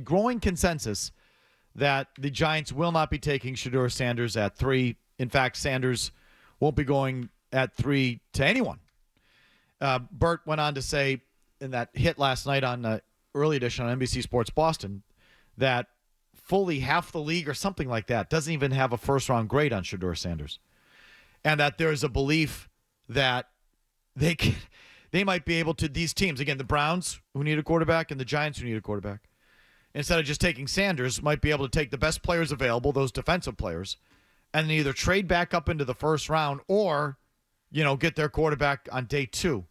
growing consensus that the Giants will not be taking Shedeur Sanders at 3. In fact, Sanders won't be going at 3 to anyone. Bert went on to say in that hit last night on the early edition on NBC Sports Boston that fully half the league or something like that doesn't even have a first-round grade on Shedeur Sanders. And that there's a belief that they might be able to, these teams, again, the Browns who need a quarterback and the Giants who need a quarterback, instead of just taking Sanders, might be able to take the best players available, those defensive players, and then either trade back up into the first round or, get their quarterback on day 2.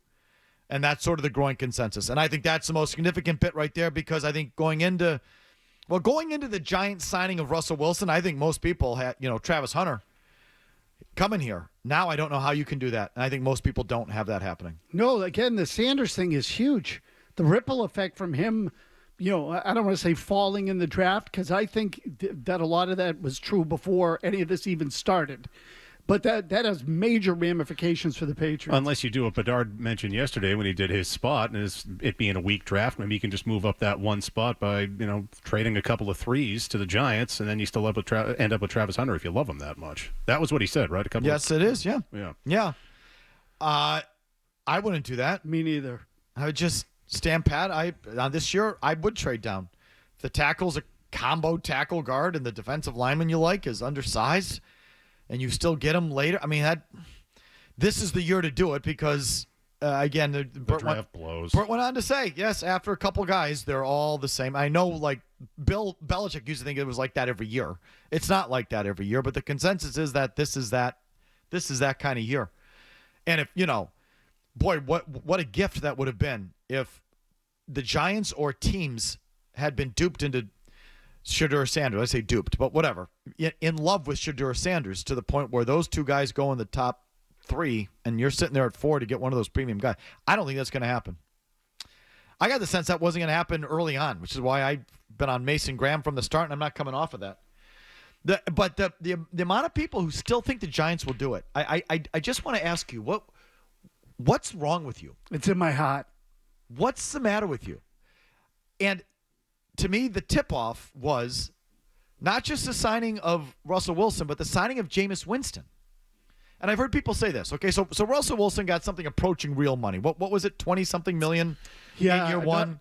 And that's sort of the growing consensus. And I think that's the most significant bit right there, because I think going into the Giants signing of Russell Wilson, I think most people had, Travis Hunter coming here. Now I don't know how you can do that. And I think most people don't have that happening. No, again, the Sanders thing is huge. The ripple effect from him, I don't want to say falling in the draft, because I think that a lot of that was true before any of this even started. But that has major ramifications for the Patriots. Unless you do what Bedard mentioned yesterday when he did his spot, and it being a weak draft, maybe you can just move up that one spot by trading a couple of 3s to the Giants, and then you still end up with Travis Hunter if you love him that much. That was what he said, right? Yes, it is. Yeah. Yeah. I wouldn't do that. Me neither. I would just stand pat. This year I would trade down. If the tackle's a combo tackle guard and the defensive lineman you like is undersized, and you still get them later. I mean, this is the year to do it because, again, the draft blows. Bert went on to say, yes, after a couple guys, they're all the same. I know, like, Bill Belichick used to think it was like that every year. It's not like that every year, but the consensus is that this is that kind of year. And if, boy, what a gift that would have been if the Giants or teams had been duped into Shedeur Sanders. I say duped, but whatever. In love with Shedeur Sanders to the point where those two guys go in the top 3 and you're sitting there at 4 to get one of those premium guys. I don't think that's going to happen. I got the sense that wasn't going to happen early on, which is why I've been on Mason Graham from the start, and I'm not coming off of that. But the amount of people who still think the Giants will do it, I just want to ask you, what's wrong with you? It's in my heart. What's the matter with you? And to me, the tip-off was not just the signing of Russell Wilson, but the signing of Jameis Winston. And I've heard people say this. Okay, so Russell Wilson got something approaching real money. What was it, 20-something million in year one?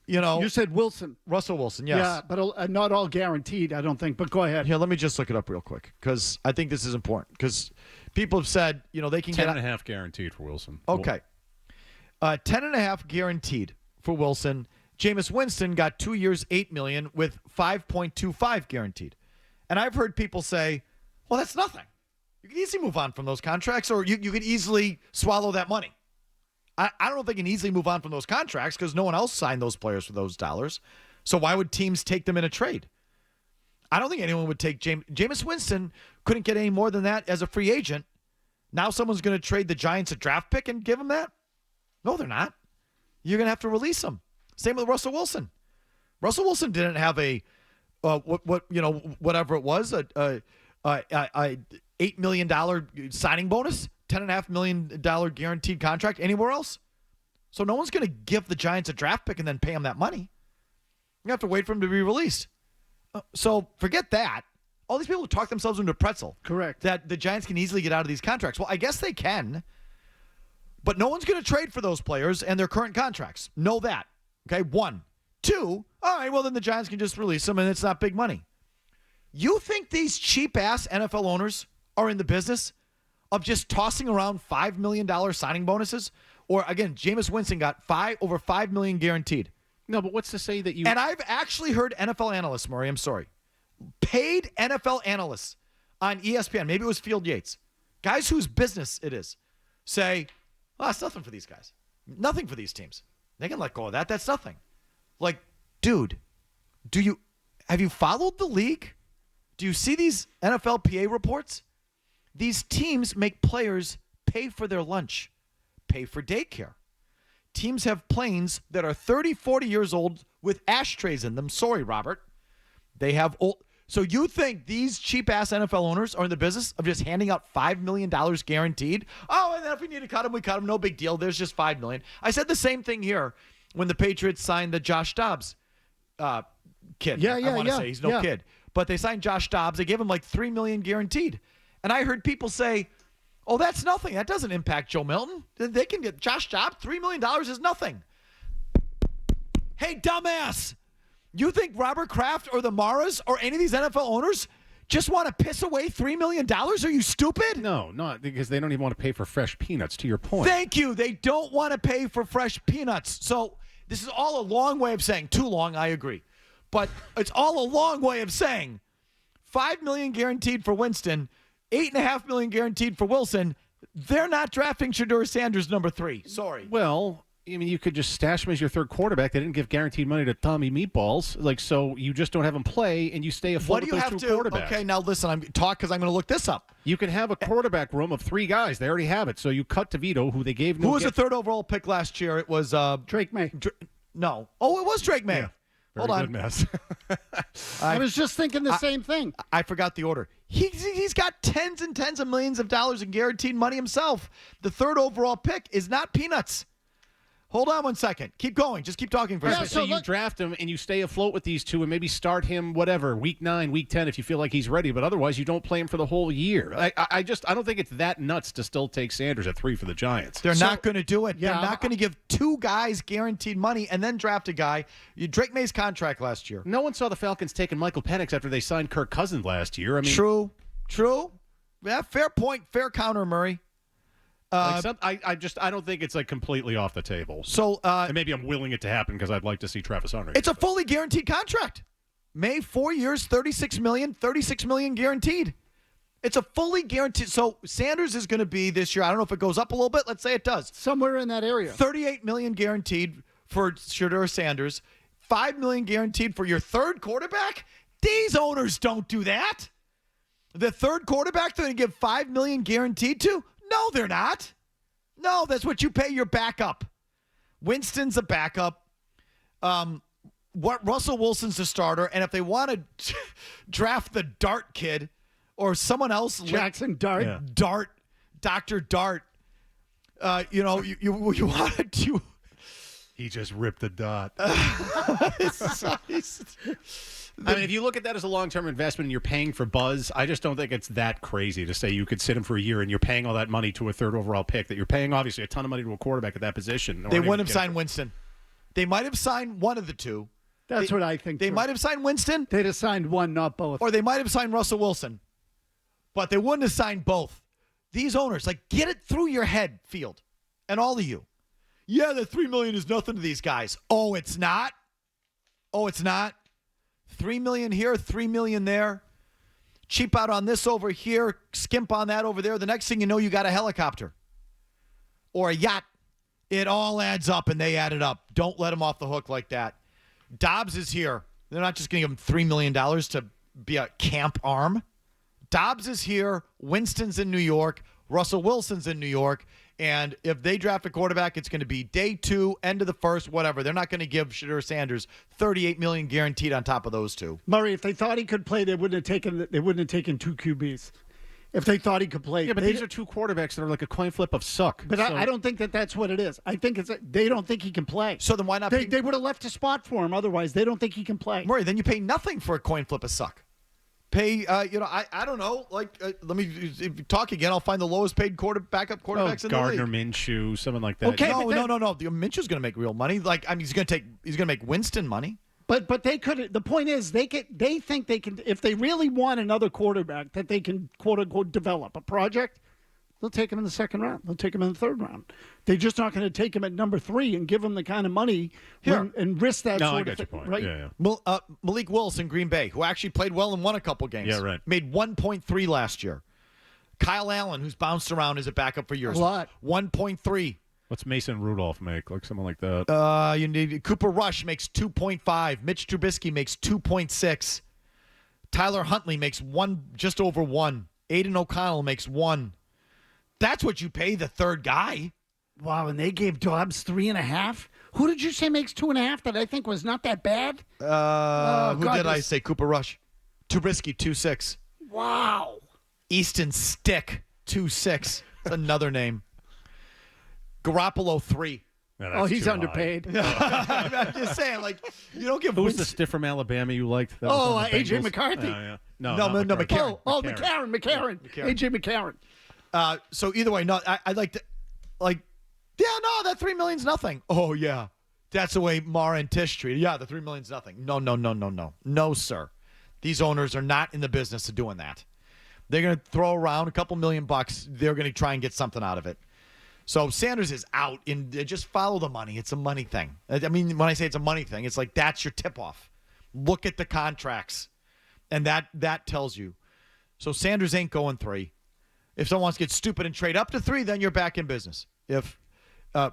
You said Wilson. Russell Wilson, yes. Yeah, but not all guaranteed, I don't think. But go ahead. Here, let me just look it up real quick because I think this is important. Because people have said, they can get 10.5 guaranteed for Wilson. Okay. 10.5 guaranteed for Wilson. Jameis Winston got 2 years, $8 million with 5.25 guaranteed. And I've heard people say, well, that's nothing. You can easily move on from those contracts, or you could easily swallow that money. I don't know if they can easily move on from those contracts because no one else signed those players for those dollars. So why would teams take them in a trade? I don't think anyone would take Jameis Winston couldn't get any more than that as a free agent. Now someone's going to trade the Giants a draft pick and give him that? No, they're not. You're going to have to release him. Same with Russell Wilson. Russell Wilson didn't have whatever it was, a $8 million signing bonus, $10.5 million guaranteed contract anywhere else. So no one's going to give the Giants a draft pick and then pay him that money. You have to wait for him to be released. So forget that. All these people talk themselves into a pretzel. Correct. That the Giants can easily get out of these contracts. Well, I guess they can. But no one's going to trade for those players and their current contracts. Know that. Okay, 1. 2, all right, well, then the Giants can just release them and it's not big money. You think these cheap-ass NFL owners are in the business of just tossing around $5 million signing bonuses? Or, again, Jameis Winston got over $5 million guaranteed. No, but what's to say that you... And I've actually heard NFL analysts, Murray, I'm sorry, paid NFL analysts on ESPN, maybe it was Field Yates, guys whose business it is, say, oh, it's nothing for these guys. Nothing for these teams. They can let go of that. That's nothing. Like, dude, have you followed the league? Do you see these NFLPA reports? These teams make players pay for their lunch, pay for daycare. Teams have planes that are 30, 40 years old with ashtrays in them. Sorry, Robert. They have old. So you think these cheap-ass NFL owners are in the business of just handing out $5 million guaranteed? Oh, and then if we need to cut them, we cut them. No big deal. There's just $5 million. I said the same thing here when the Patriots signed the Josh Dobbs kid. Yeah, I want to say he's no yeah. kid. But they signed Josh Dobbs. They gave him like $3 million guaranteed. And I heard people say, "Oh, that's nothing. That doesn't impact Joe Milton. They can get Josh Dobbs. $3 million is nothing." Hey, dumbass. You think Robert Kraft or the Maras or any of these NFL owners just want to piss away $3 million? Are you stupid? No, not because they don't even want to pay for fresh peanuts, to your point. Thank you. They don't want to pay for fresh peanuts. So this is all a long way of saying, too long, I agree. But it's all a long way of saying $5 million guaranteed for Winston, $8.5 million guaranteed for Wilson. They're not drafting Shedeur Sanders number 3. Sorry. Well, I mean, you could just stash him as your third quarterback. They didn't give guaranteed money to Tommy Meatballs. Like, so you just don't have him play, and you stay afloat What do with you those have two to? quarterbacks. Okay, now listen. I'm talk because I'm going to look this up. You can have a quarterback room of 3 guys. They already have it. So you cut DeVito, who they gave no. Who was the third overall pick last year? It was Drake May. no. Oh, it was Drake May. Yeah. Hold Very on. good, Mess. I was just thinking the same thing. I forgot the order. He's got tens and tens of millions of dollars in guaranteed money himself. The third overall pick is not peanuts. Hold on one second. Keep going. Just keep talking for a Yeah, second. So so you look- draft him and you stay afloat with these two and maybe start him whatever week 9, week 10 if you feel like he's ready. But otherwise, you don't play him for the whole year. I don't think it's that nuts to still take Sanders at 3 for the Giants. They're not going to do it. Yeah, They're not going to give 2 guys guaranteed money and then draft a guy. Drake May's contract last year. No one saw the Falcons taking Michael Penix after they signed Kirk Cousins last year. I mean, True. Yeah, fair point. Fair counter, Murray. I don't think it's like completely off the table. So And maybe I'm willing it to happen because I'd like to see Travis Hunter. it's a fully guaranteed contract. May 4 years, $36 million guaranteed. It's a fully guaranteed. So Sanders is going to be this year. I don't know if it goes up a little bit. Let's say it does. Somewhere in that area. $38 million guaranteed for Shedeur Sanders. $5 million guaranteed for your third quarterback. These owners don't do that. The third quarterback they're going to give $5 million guaranteed to? No, they're not. No, that's what you pay your backup. Winston's a backup. Russell Wilson's the starter, and if they want to draft the Dart kid or someone else, Jackson Dart. Yeah. Dart, Dr. Dart, you want to. He just ripped the dot. I I mean, if you look at that as a long-term investment and you're paying for buzz, I just don't think it's that crazy to say you could sit him for a year and you're paying all that money to a third overall pick, that you're paying, obviously, a ton of money to a quarterback at that position. They wouldn't have signed Winston. They might have signed one of the two. That's what I think. They too. might have signed Winston, They'd have signed one, not both. or they might have signed Russell Wilson. But they wouldn't have signed both. These owners, get it through your head, Field, and all of you. Yeah, the $3 million is nothing to these guys. Oh, it's not? Oh, it's not? $3 million here, $3 million there. Cheap out on this over here, skimp on that over there. The next thing you know, you got a helicopter or a yacht. It all adds up, and they add it up. Don't let them off the hook like that. Dobbs is here. They're not just going to give him $3 million to be a camp arm. Dobbs is here. Winston's in New York. Russell Wilson's in New York. And if they draft a quarterback, it's going to be day 2, end of the first, whatever. They're not going to give Shedeur Sanders $38 million guaranteed on top of those two. Murray, if they thought he could play, they wouldn't have taken 2 QBs. If they thought he could play. Yeah, but these are two quarterbacks that are like a coin flip of suck. But So- I don't think that's what it is. I think they don't think he can play. So then why not They pay? would have left a spot for him otherwise. They don't think he can play. Murray, then you pay nothing for a coin flip of suck. Pay, I don't know. Let me if you talk again. I'll find the lowest paid backup quarterbacks in the league. Gardner Minshew, something like that. Okay, No. but The Minshew's going to make real money. He's going to make Winston money. But they could. The point is, they think they can. If they really want another quarterback that they can quote unquote develop a project, they'll take him in the second round. They'll take him in the third round. They're just not going to take him at number 3 and give him the kind of money and risk that No, I sort get of your thing, point. right? Yeah. Malik Willis in Green Bay, who actually played well and won a couple games. Yeah, right. Made 1.3 last year. Kyle Allen, who's bounced around as a backup for years. A lot. 1.3. What's Mason Rudolph make? Like someone like that. You need Cooper Rush makes 2.5. Mitch Trubisky makes 2.6. Tyler Huntley makes just over 1. Aiden O'Connell makes 1. That's what you pay the third guy. Wow, and they gave Dobbs 3.5. Who did you say makes 2.5? That I think was not that bad. Who God, did I this- say? Cooper Rush. Trubisky 2.6. Wow. Easton Stick 2.6. That's another name. Garoppolo 3. Yeah, Oh, that's he's too high. underpaid. I'm just saying, like, you don't give Who was Wentz- the stiff from Alabama you liked? That was Oh, on the A.J. Bengals? McCarthy. Yeah. No, No, not no, McCarthy. McCarron. McCarron. A.J. McCarron. So either way, no, I'd like to, like, yeah, no, that $3 million's nothing. Oh yeah, that's the way Mara and Tish treated. Yeah, the $3 million's nothing. No, sir. These owners are not in the business of doing that. They're going to throw around a couple $1,000,000. They're going to try and get something out of it. So Sanders is out, and just follow the money. It's a money thing. I mean, when I say it's a money thing, it's like that's your tip-off. Look at the contracts, and that tells you. So Sanders ain't going 3. If someone wants to get stupid and trade up to 3, then you're back in business. If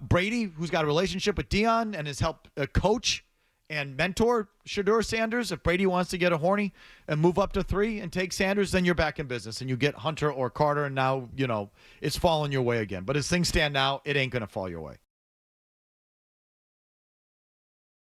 Brady, who's got a relationship with Dion and has helped coach and mentor Shedeur Sanders, if Brady wants to get a horny and move up to 3 and take Sanders, then you're back in business and you get Hunter or Carter, and now, it's falling your way again. But as things stand now, it ain't going to fall your way.